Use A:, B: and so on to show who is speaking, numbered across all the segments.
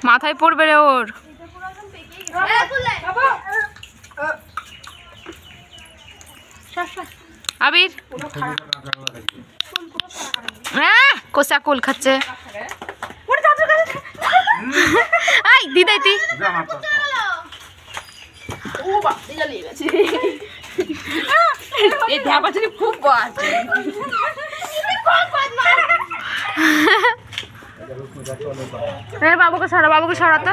A: মাথায় পড়বে রে ওর। আবির কোসা কোল খাচ্ছে। দিদাই তুই খুব বাবুকে সরা, বাবুকে সরাতো।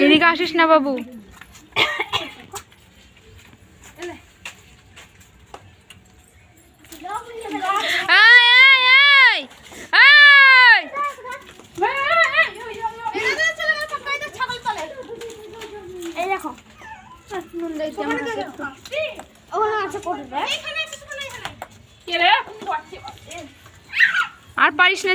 A: এদিকে আসিস না বাবু। আর পারিস না।